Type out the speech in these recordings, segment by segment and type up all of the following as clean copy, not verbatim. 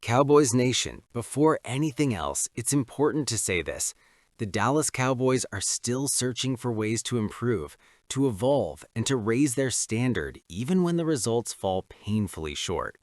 Cowboys Nation, before anything else, it's important to say this. The Dallas Cowboys are still searching for ways to improve, to evolve, and to raise their standard even when the results fall painfully short.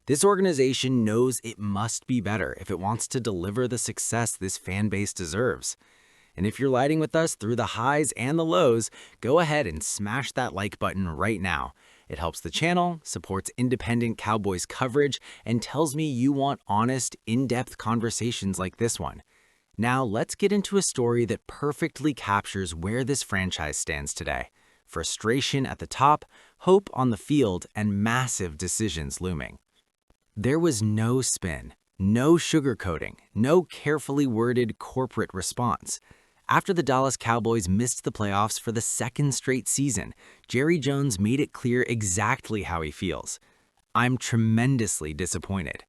This organization knows it must be better if it wants to deliver the success this fan base deserves. And if you're riding with us through the highs and the lows, go ahead and smash that like button right now. It helps the channel, supports independent Cowboys coverage, and tells me you want honest, in-depth conversations like this one. Now let's get into a story that perfectly captures where this franchise stands today. Frustration at the top, hope on the field, and massive decisions looming. There was no spin, no sugarcoating, no carefully worded corporate response. After the Dallas Cowboys missed the playoffs for the second straight season, Jerry Jones made it clear exactly how he feels. "I'm tremendously disappointed."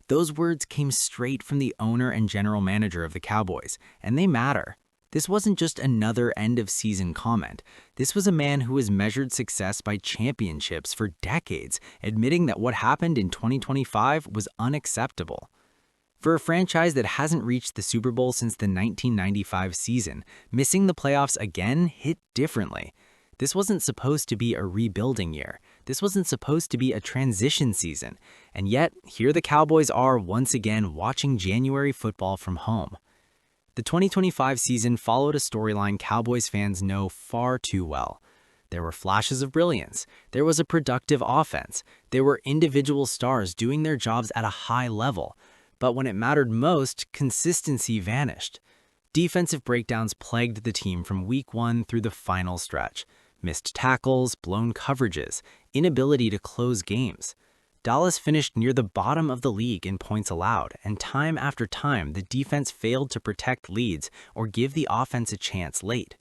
Those words came straight from the owner and general manager of the Cowboys, and they matter. This wasn't just another end-of-season comment. This was a man who has measured success by championships for decades, admitting that what happened in 2025 was unacceptable. For a franchise that hasn't reached the Super Bowl since the 1995 season, missing the playoffs again hit differently. This wasn't supposed to be a rebuilding year. This wasn't supposed to be a transition season. And yet, here the Cowboys are once again watching January football from home. The 2025 season followed a storyline Cowboys fans know far too well. There were flashes of brilliance. There was a productive offense. There were individual stars doing their jobs at a high level. But when it mattered most, consistency vanished. Defensive breakdowns plagued the team from week 1 through the final stretch. Missed tackles, blown coverages, inability to close games. Dallas finished near the bottom of the league in points allowed, and time after time, the defense failed to protect leads or give the offense a chance late.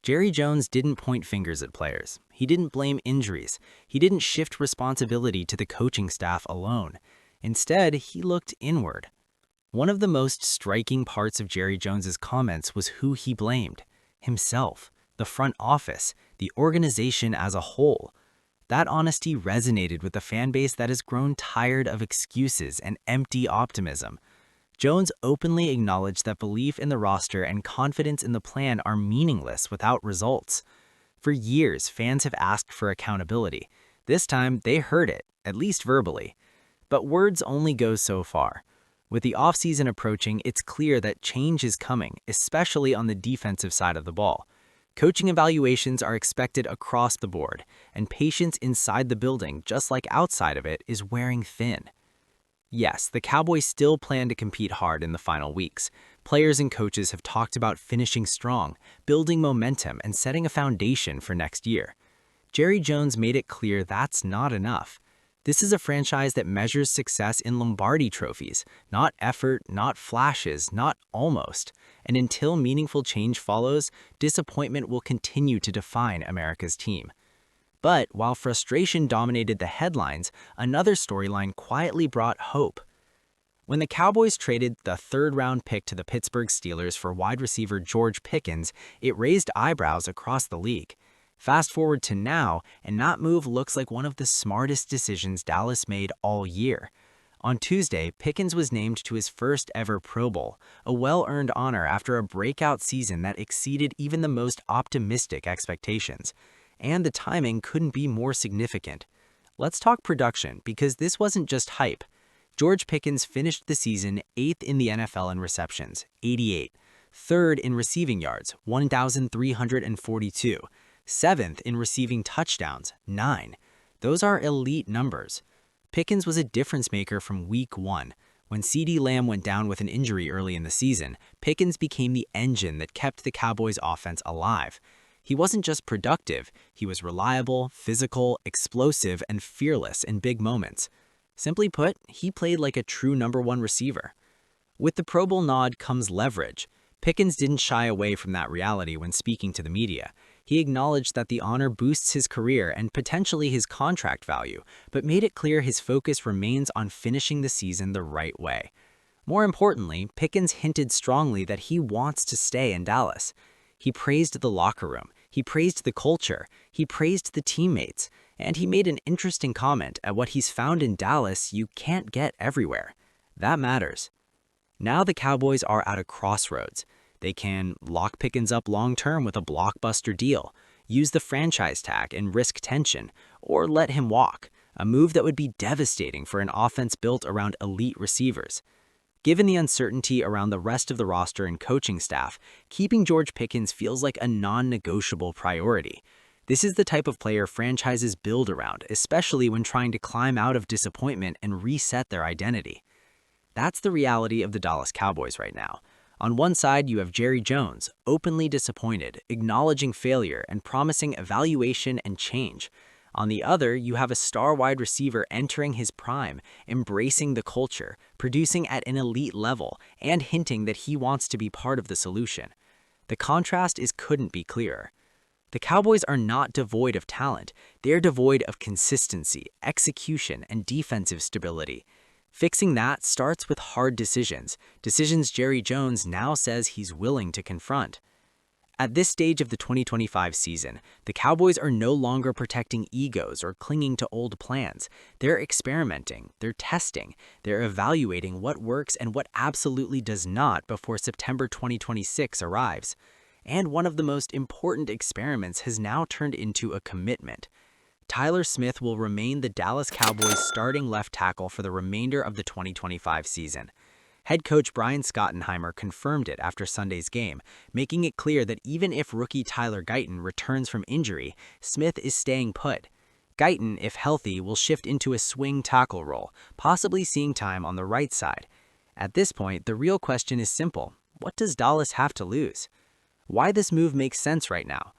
Jerry Jones didn't point fingers at players. He didn't blame injuries. He didn't shift responsibility to the coaching staff alone. Instead, he looked inward. One of the most striking parts of Jerry Jones's comments was who he blamed: himself, the front office, the organization as a whole. That honesty resonated with a fan base that has grown tired of excuses and empty optimism. Jones openly acknowledged that belief in the roster and confidence in the plan are meaningless without results. For years, fans have asked for accountability. This time, they heard it, at least verbally. But words only go so far. With the offseason approaching, it's clear that change is coming, especially on the defensive side of the ball. Coaching evaluations are expected across the board, and patience inside the building, just like outside of it, is wearing thin. Yes, the Cowboys still plan to compete hard in the final weeks. Players and coaches have talked about finishing strong, building momentum, and setting a foundation for next year. Jerry Jones made it clear that's not enough. This is a franchise that measures success in Lombardi trophies, not effort, not flashes, not almost. And until meaningful change follows, disappointment will continue to define America's team. But while frustration dominated the headlines, another storyline quietly brought hope. When the Cowboys traded the third-round pick to the Pittsburgh Steelers for wide receiver George Pickens, it raised eyebrows across the league. Fast forward to now, and that move looks like one of the smartest decisions Dallas made all year. On Tuesday, Pickens was named to his first ever Pro Bowl, a well-earned honor after a breakout season that exceeded even the most optimistic expectations. And the timing couldn't be more significant. Let's talk production, because this wasn't just hype. George Pickens finished the season 8th in the NFL in receptions, 88, 3rd in receiving yards, 1,342, 7th in receiving touchdowns, 9. Those are elite numbers. Pickens was a difference maker from week 1. When CeeDee Lamb went down with an injury early in the season, Pickens became the engine that kept the Cowboys' offense alive. He wasn't just productive, he was reliable, physical, explosive, and fearless in big moments. Simply put, he played like a true #1 receiver. With the Pro Bowl nod comes leverage. Pickens didn't shy away from that reality when speaking to the media. He acknowledged that the honor boosts his career and potentially his contract value, but made it clear his focus remains on finishing the season the right way. More importantly, Pickens hinted strongly that he wants to stay in Dallas. He praised the locker room, he praised the culture, he praised the teammates, and he made an interesting comment at what he's found in Dallas you can't get everywhere: That matters. Now the Cowboys are at a crossroads. They can lock Pickens up long-term with a blockbuster deal, use the franchise tag and risk tension, or let him walk, a move that would be devastating for an offense built around elite receivers. Given the uncertainty around the rest of the roster and coaching staff, keeping George Pickens feels like a non-negotiable priority. This is the type of player franchises build around, especially when trying to climb out of disappointment and reset their identity. That's the reality of the Dallas Cowboys right now. On one side, you have Jerry Jones, openly disappointed, acknowledging failure and promising evaluation and change. On the other, you have a star wide receiver entering his prime, embracing the culture, producing at an elite level, and hinting that he wants to be part of the solution. The contrast couldn't be clearer. The Cowboys are not devoid of talent. They're devoid of consistency, execution, and defensive stability. Fixing that starts with hard decisions Jerry Jones now says he's willing to confront. At this stage of the 2025 season, the Cowboys are no longer protecting egos or clinging to old plans. They're experimenting, they're testing, they're evaluating what works and what absolutely does not before September 2026 arrives. And one of the most important experiments has now turned into a commitment. Tyler Smith will remain the Dallas Cowboys starting left tackle for the remainder of the 2025 season. Head coach Brian Schottenheimer confirmed it after Sunday's game, making it clear that even if rookie Tyler Guyton returns from injury, Smith is staying put. Guyton, if healthy, will shift into a swing tackle role, possibly seeing time on the right side. At this point, the real question is simple. What does Dallas have to lose? Why this move makes sense right now?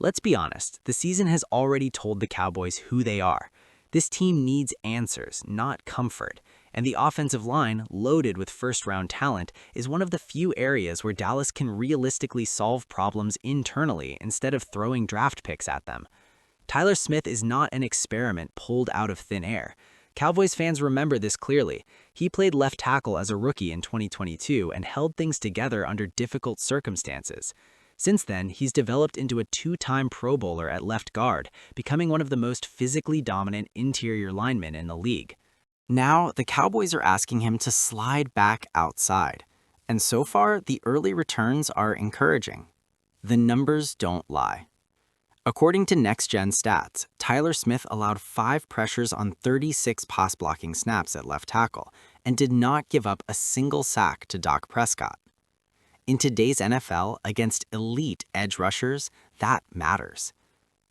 Let's be honest, the season has already told the Cowboys who they are. This team needs answers, not comfort. And the offensive line, loaded with first-round talent, is one of the few areas where Dallas can realistically solve problems internally instead of throwing draft picks at them. Tyler Smith is not an experiment pulled out of thin air. Cowboys fans remember this clearly. He played left tackle as a rookie in 2022 and held things together under difficult circumstances. Since then, he's developed into a two-time Pro Bowler at left guard, becoming one of the most physically dominant interior linemen in the league. Now, the Cowboys are asking him to slide back outside. And so far, the early returns are encouraging. The numbers don't lie. According to Next Gen Stats, Tyler Smith allowed 5 pressures on 36 pass-blocking snaps at left tackle and did not give up a single sack to Dak Prescott. In today's NFL, against elite edge rushers, that matters.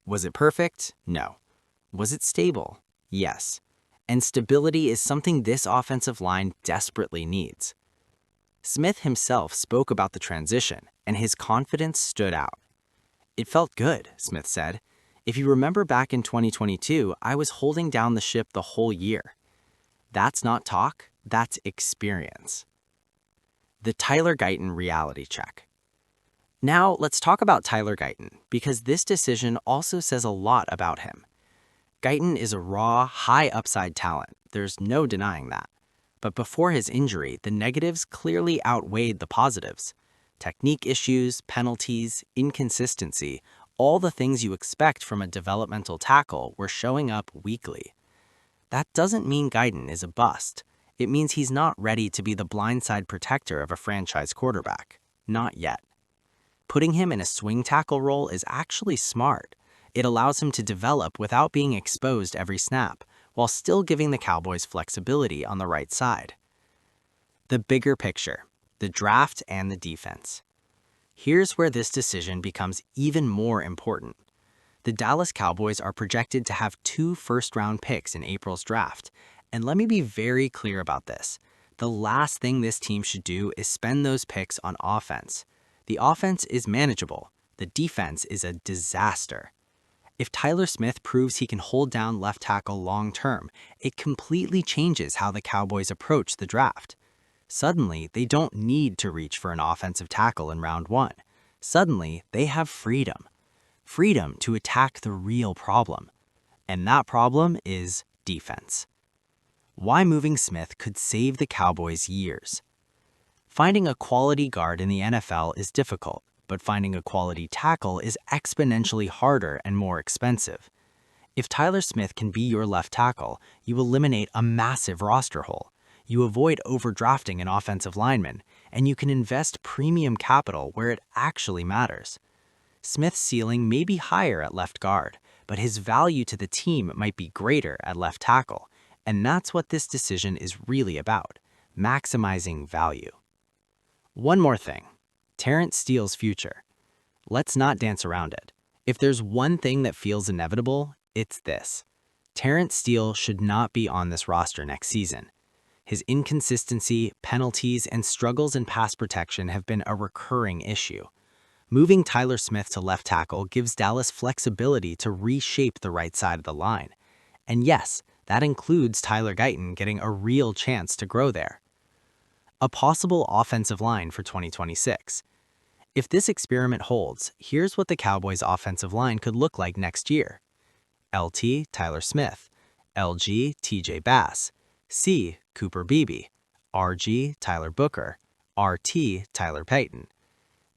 Was it perfect? No. Was it stable? Yes. And stability is something this offensive line desperately needs. Smith himself spoke about the transition, and his confidence stood out. "It felt good," Smith said. "If you remember back in 2022, I was holding down the ship the whole year." That's not talk, that's experience. The Tyler Guyton reality check. Now, let's talk about Tyler Guyton, because this decision also says a lot about him. Guyton is a raw, high-upside talent. There's no denying that. But before his injury, the negatives clearly outweighed the positives. Technique issues, penalties, inconsistency, all the things you expect from a developmental tackle were showing up weekly. That doesn't mean Guyton is a bust. It means he's not ready to be the blindside protector of a franchise quarterback. Not yet. Putting him in a swing tackle role is actually smart. It allows him to develop without being exposed every snap, while still giving the Cowboys flexibility on the right side. The bigger picture, the draft and the defense. Here's where this decision becomes even more important. The Dallas Cowboys are projected to have 2 first-round picks in April's draft. And let me be very clear about this. The last thing this team should do is spend those picks on offense. The offense is manageable. The defense is a disaster. If Tyler Smith proves he can hold down left tackle long-term, it completely changes how the Cowboys approach the draft. Suddenly, they don't need to reach for an offensive tackle in round 1. Suddenly, they have freedom. Freedom to attack the real problem. And that problem is defense. Why moving Smith could save the Cowboys years. Finding a quality guard in the NFL is difficult, but finding a quality tackle is exponentially harder and more expensive. If Tyler Smith can be your left tackle, you eliminate a massive roster hole. You avoid overdrafting an offensive lineman, and you can invest premium capital where it actually matters. Smith's ceiling may be higher at left guard, but his value to the team might be greater at left tackle, and that's what this decision is really about, maximizing value. One more thing, Terrence Steele's future. Let's not dance around it. If there's one thing that feels inevitable, it's this. Terrence Steele should not be on this roster next season. His inconsistency, penalties, and struggles in pass protection have been a recurring issue. Moving Tyler Smith to left tackle gives Dallas flexibility to reshape the right side of the line. And yes, that includes Tyler Guyton getting a real chance to grow there. A possible offensive line for 2026. If this experiment holds, here's what the Cowboys' offensive line could look like next year. LT, Tyler Smith. LG, TJ Bass. C, Cooper Beebe. RG, Tyler Booker. RT, Tyler Payton.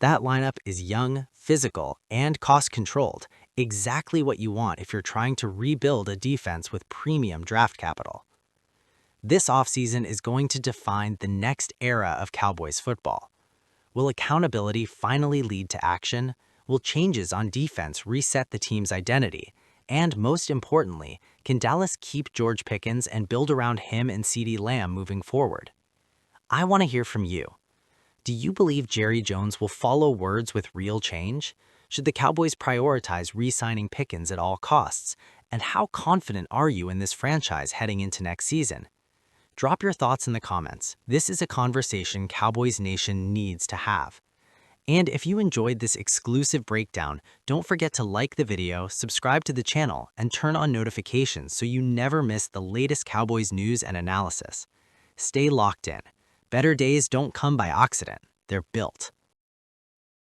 That lineup is young, physical, and cost-controlled, exactly what you want if you're trying to rebuild a defense with premium draft capital. This offseason is going to define the next era of Cowboys football. Will accountability finally lead to action? Will changes on defense reset the team's identity? And most importantly, can Dallas keep George Pickens and build around him and CeeDee Lamb moving forward? I want to hear from you. Do you believe Jerry Jones will follow words with real change? Should the Cowboys prioritize re-signing Pickens at all costs? And how confident are you in this franchise heading into next season? Drop your thoughts in the comments. This is a conversation Cowboys Nation needs to have. And if you enjoyed this exclusive breakdown, don't forget to like the video, subscribe to the channel, and turn on notifications so you never miss the latest Cowboys news and analysis. Stay locked in. Better days don't come by accident. They're built.